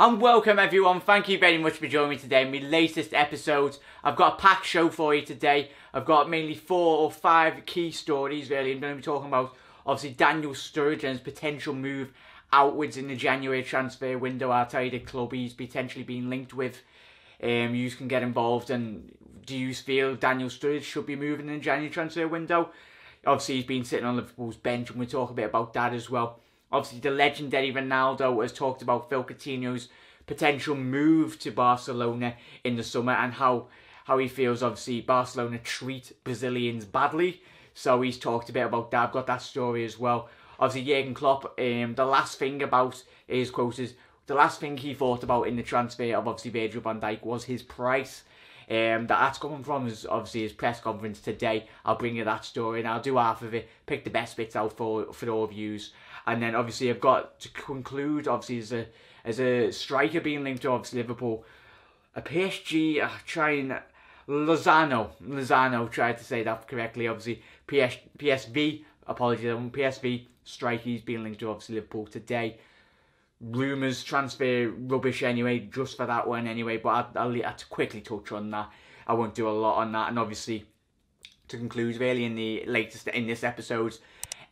And welcome everyone, thank you very much for joining me today in my latest episode. I've got a packed show for you today. I've got mainly 4 or 5 key stories really. I'm going to be talking about obviously Daniel Sturridge and his potential move outwards in the January transfer window. I'll tell you the club he's potentially being linked with. You can get involved, and do you feel Daniel Sturridge should be moving in the January transfer window? Obviously he's been sitting on Liverpool's bench and we'll talk a bit about that as well. Obviously, the legendary Ronaldo has talked about Philippe Coutinho's potential move to Barcelona in the summer and how he feels, obviously, Barcelona treat Brazilians badly. So he's talked a bit about that. I've got that story as well. Obviously, Jurgen Klopp, the last thing about his quote is, the last thing he thought about in the transfer of, obviously, Virgil van Dijk was his price. That's coming from his, obviously, his press conference today. I'll bring you that story and I'll do half of it, pick the best bits out for all of yous. And then obviously I've got to conclude, obviously, as a striker being linked to obviously Liverpool, a PSG Lozano, tried to say that correctly, obviously PSV, apologies, PSV striker, he's being linked to obviously Liverpool today. Rumours, transfer rubbish anyway, just for that one anyway, but I'll have to quickly touch on that. I won't do a lot on that. And obviously, to conclude really in this episode,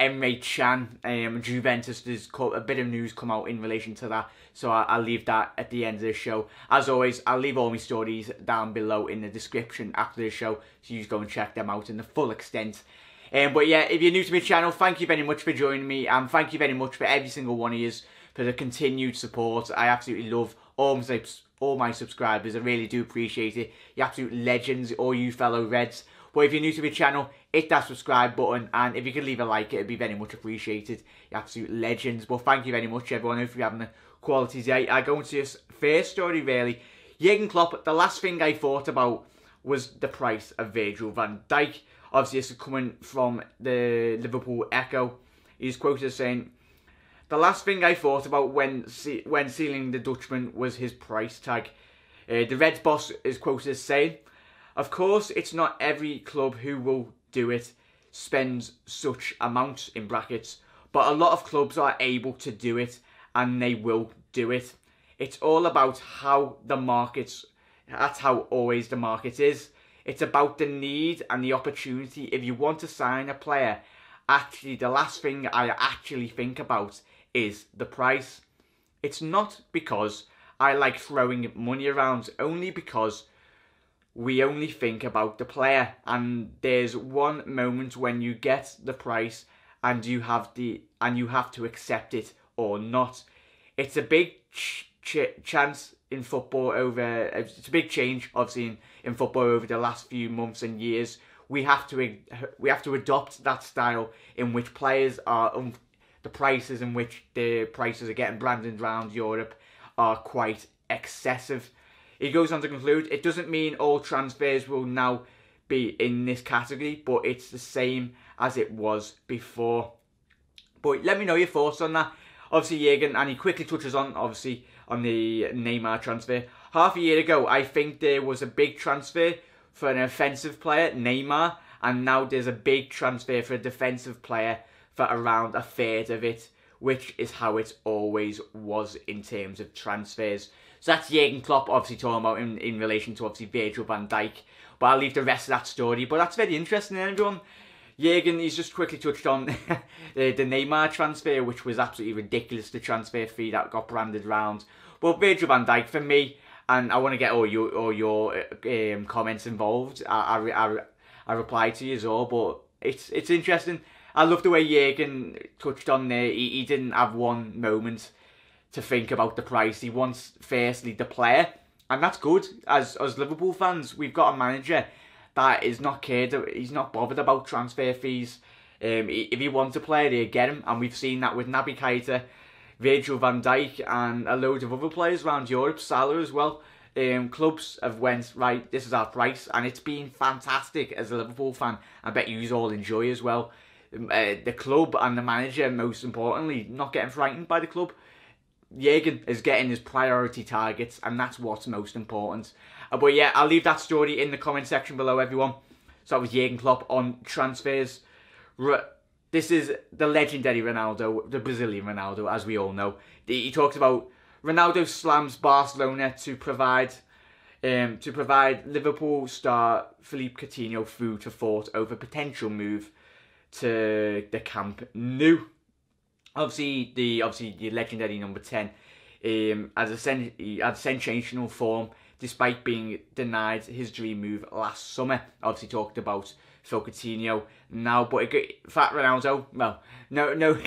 Emre Can, Juventus, there's a bit of news come out in relation to that, so I'll leave that at the end of the show. As always, I'll leave all my stories down below in the description after the show, so you just go and check them out in the full extent. But yeah, if you're new to my channel, thank you very much for joining me, and thank you very much for every single one of you for the continued support. I absolutely love all my subscribers. I really do appreciate it. You're absolute legends, all you fellow Reds. But if you're new to my channel, hit that subscribe button, and if you could leave a like, it'd be very much appreciated. You're absolute legends. But thank you very much, everyone. If you're having a quality day, I go into this first story really. Jurgen Klopp, the last thing I thought about was the price of Virgil van Dijk. Obviously, this is coming from the Liverpool Echo. He's quoted as saying, "The last thing I thought about when sealing the Dutchman was his price tag." The Reds boss is quoted as saying, "Of course, it's not every club who will do it spends such amounts in brackets, but a lot of clubs are able to do it, and they will do it. It's all about how the markets. That's how always the market is. It's about the need and the opportunity. If you want to sign a player, actually, the last thing I actually think about is the price. It's not because I like throwing money around, only because we only think about the player, and there's one moment when you get the price and you have to accept it or not. It's a big chance in football it's a big change obviously in football over the last few months and years. We have to adopt that style in which players are the prices in which the prices are getting branded around Europe are quite excessive." He goes on to conclude, "It doesn't mean all transfers will now be in this category, but it's the same as it was before." But let me know your thoughts on that. Obviously, Jurgen, and he quickly touches on, obviously, on the Neymar transfer. Half a year ago, I think there was a big transfer for an offensive player, Neymar, and now there's a big transfer for a defensive player for around a third of it, which is how it always was in terms of transfers. So that's Jurgen Klopp obviously talking about in relation to obviously Virgil van Dijk. But I'll leave the rest of that story. But that's very interesting, everyone. Jurgen, he's just quickly touched on the Neymar transfer, which was absolutely ridiculous, the transfer fee that got branded round. But Virgil van Dijk, for me, and I want to get all your comments involved. I reply to you all, but it's interesting. I love the way Jurgen touched on there. He didn't have one moment to think about the price. He wants, firstly, the player, and that's good. As Liverpool fans, we've got a manager that is not cared. He's not bothered about transfer fees. If he wants a player, he'll get him, and we've seen that with Naby Keita, Virgil van Dijk, and a load of other players around Europe, Salah as well. Clubs have went, right, this is our price, and it's been fantastic as a Liverpool fan. I bet you all enjoy as well. The club and the manager, most importantly, not getting frightened by the club. Jurgen is getting his priority targets, and that's what's most important. But yeah, I'll leave that story in the comment section below, everyone. So that was Jurgen Klopp on transfers. This is the legendary Ronaldo, the Brazilian Ronaldo, as we all know. He talks about Ronaldo slams Barcelona to provide Liverpool star Philippe Coutinho food for thought over potential move to the Camp Nou. Obviously the legendary number 10 had a sensational form despite being denied his dream move last summer. Obviously talked about Phil Coutinho now, but Fat Ronaldo, well, no,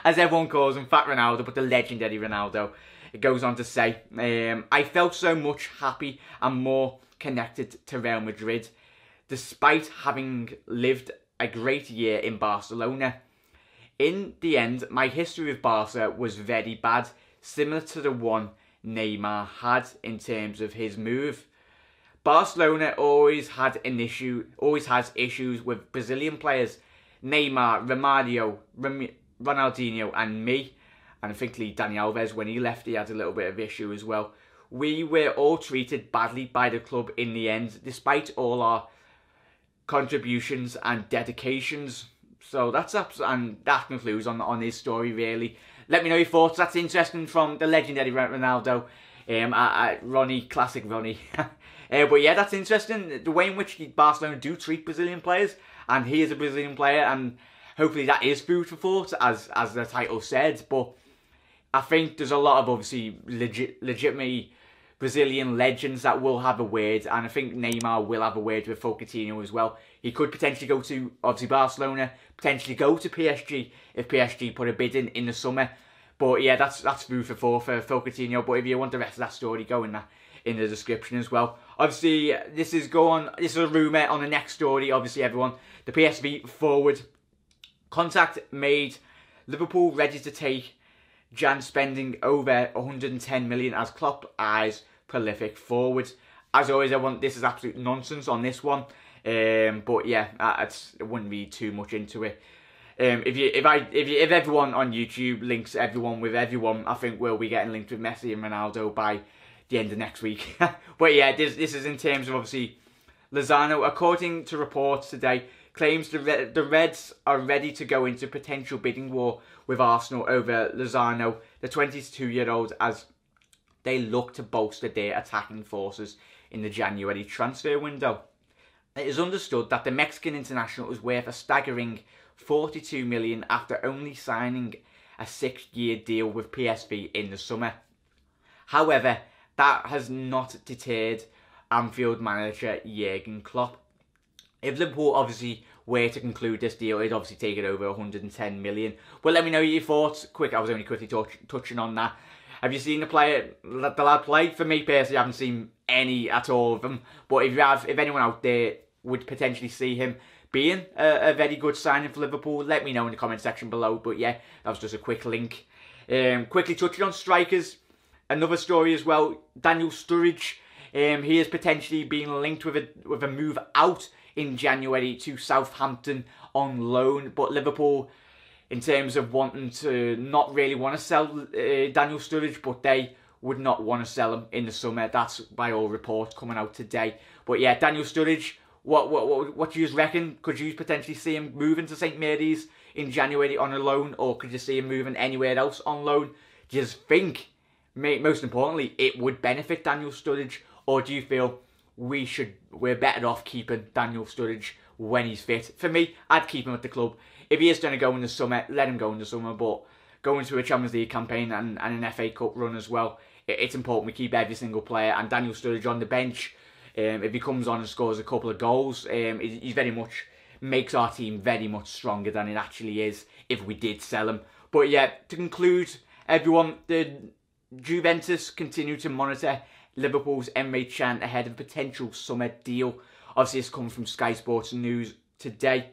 as everyone calls him, Fat Ronaldo, but the legendary Ronaldo. It goes on to say, I felt so much happy and more connected to Real Madrid, despite having lived a great year in Barcelona. In the end, my history with Barca was very bad, similar to the one Neymar had in terms of his move. Barcelona always has issues with Brazilian players, Neymar, Romario, Ronaldinho and me. And I think Daniel Alves, when he left, he had a little bit of issue as well. We were all treated badly by the club in the end, despite all our contributions and dedications. So that concludes on his story, really. Let me know your thoughts. That's interesting from the legendary Ronaldo. Ronnie, classic Ronnie. But yeah, that's interesting. The way in which Barcelona do treat Brazilian players, and he is a Brazilian player, and hopefully that is food for thought, as the title said. But I think there's a lot of obviously legitimately Brazilian legends that will have a word, and I think Neymar will have a word with Phil Coutinho as well. He could potentially go to obviously Barcelona, potentially go to PSG if PSG put a bid in the summer. But yeah, that's food for thought for Phil Coutinho. But if you want the rest of that story, go in the description as well. Obviously, this is a rumour on the next story. Obviously, everyone, the PSV forward contact made. Liverpool ready to take Jan spending over 110 million as Klopp eyes prolific forwards. As always, this is absolute nonsense on this one. But yeah, I wouldn't read too much into it. If everyone on YouTube links everyone with everyone, I think we'll be getting linked with Messi and Ronaldo by the end of next week. But yeah, this is in terms of obviously Lozano, according to reports today, claims the Reds are ready to go into potential bidding war with Arsenal over Lozano, the 22-year-old, as they look to bolster their attacking forces in the January transfer window. It is understood that the Mexican international is worth a staggering 42 million after only signing a 6-year deal with PSV in the summer. However, that has not deterred Anfield manager Jurgen Klopp. If Liverpool obviously were to conclude this deal, it'd obviously take it over 110 million. But let me know your thoughts. I was only quickly touching on that. Have you seen the lad play? For me personally, I haven't seen any at all of them. But if anyone out there would potentially see him being a very good signing for Liverpool, let me know in the comment section below. But yeah, that was just a quick link. Quickly touching on strikers. Another story as well. Daniel Sturridge. He is potentially being linked with a move out in January to Southampton on loan. But Liverpool, in terms of wanting to not really want to sell Daniel Sturridge, but they would not want to sell him in the summer. That's by all reports coming out today. But yeah, Daniel Sturridge, what do you reckon? Could you potentially see him moving to St Mary's in January on a loan, or could you see him moving anywhere else on loan? Do you think, most importantly, it would benefit Daniel Sturridge, or do you feel we're better off keeping Daniel Sturridge when he's fit? For me, I'd keep him at the club. If he is going to go in the summer, let him go in the summer, but going to a Champions League campaign and an FA Cup run as well, it's important we keep every single player. And Daniel Sturridge on the bench, if he comes on and scores a couple of goals, he very much makes our team very much stronger than it actually is if we did sell him. But yeah, to conclude, everyone, the Juventus continue to monitor Liverpool's Emre Can ahead of a potential summer deal. Obviously, this comes from Sky Sports News today.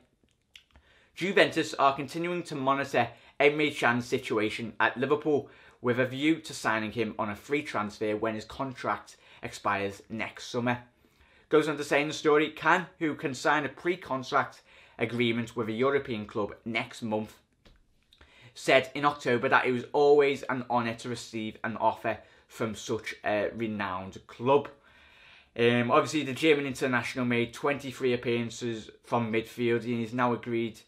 Juventus are continuing to monitor Emre Can's situation at Liverpool with a view to signing him on a free transfer when his contract expires next summer. Goes on to say in the story, Can, who can sign a pre-contract agreement with a European club next month, said in October that it was always an honour to receive an offer from such a renowned club. Obviously, the German international made 23 appearances from midfield and he's now agreed.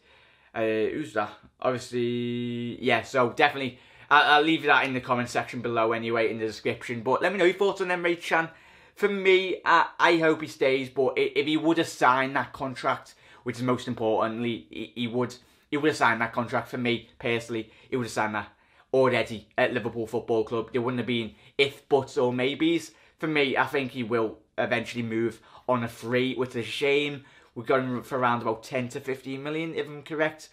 Who's that? Obviously, yeah, so definitely I'll leave that in the comment section below anyway, in the description. But let me know your thoughts on Emre Can. For me, I hope he stays, but if he would have signed that contract, which is most importantly, he would have signed that contract. For me, personally, he would have signed that already at Liverpool Football Club. There wouldn't have been if, buts or maybes. For me, I think he will eventually move on a free, which is a shame. We got him for around about 10 to 15 million, if I'm correct.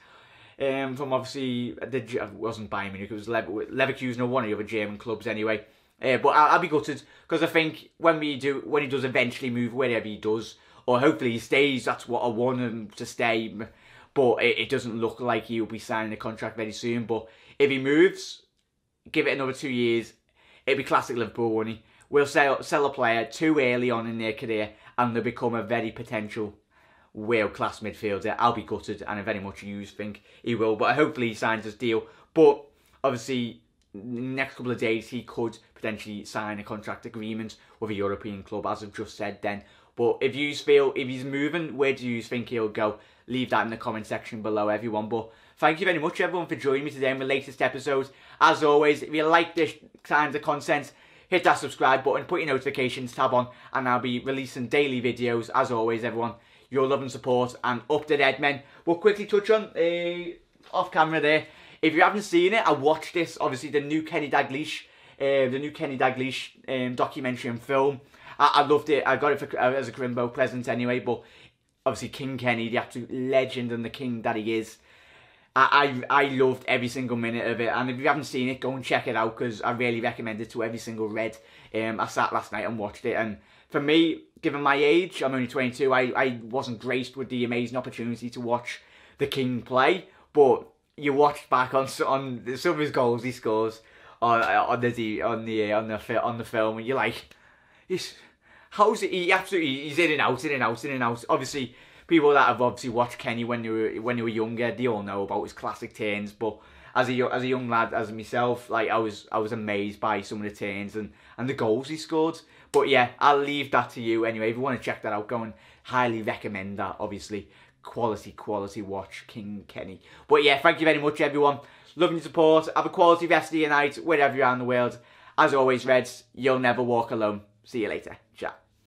From obviously, it wasn't Bayern Munich, it was Leverkusen or one of the other German clubs anyway. But I'll be gutted, because I think when he does eventually move, wherever he does, or hopefully he stays, that's what I want him to stay. But it doesn't look like he'll be signing a contract very soon. But if he moves, give it another 2 years, it'll be classic Liverpool, won't he? We'll sell a player too early on in their career, and they'll become a very potential world-class midfielder. I'll be gutted, and I very much think he will. But hopefully he signs his deal. But obviously, in the next couple of days, he could potentially sign a contract agreement with a European club, as I've just said then. But if you feel, if he's moving, where do you think he'll go? Leave that in the comment section below, everyone. But thank you very much, everyone, for joining me today in the latest episodes. As always, if you like this kind of content, hit that subscribe button, put your notifications tab on, and I'll be releasing daily videos. As always, everyone, your love and support, and up to date, men. We'll quickly touch on, off camera there, if you haven't seen it, I watched this, obviously, the new Kenny Dalglish documentary and film. I loved it. I got it as a Grimbo present anyway, but obviously King Kenny, the absolute legend and the king that he is. I loved every single minute of it, and if you haven't seen it, go and check it out, because I really recommend it to every single Red. I sat last night and watched it, and for me, given my age, I'm only 22, I wasn't graced with the amazing opportunity to watch the King play, but you watch back on some of his goals he scores on the film, and you're like, he's in and out. Obviously, people that have obviously watched Kenny when they were younger, they all know about his classic turns. But as a young lad, as myself, like I was amazed by some of the turns and the goals he scored. But yeah, I'll leave that to you anyway. If you want to check that out, go and highly recommend that. Obviously, quality watch, King Kenny. But yeah, thank you very much, everyone. Love your support. Have a quality rest of your night, wherever you are in the world. As always, Reds, you'll never walk alone. See you later.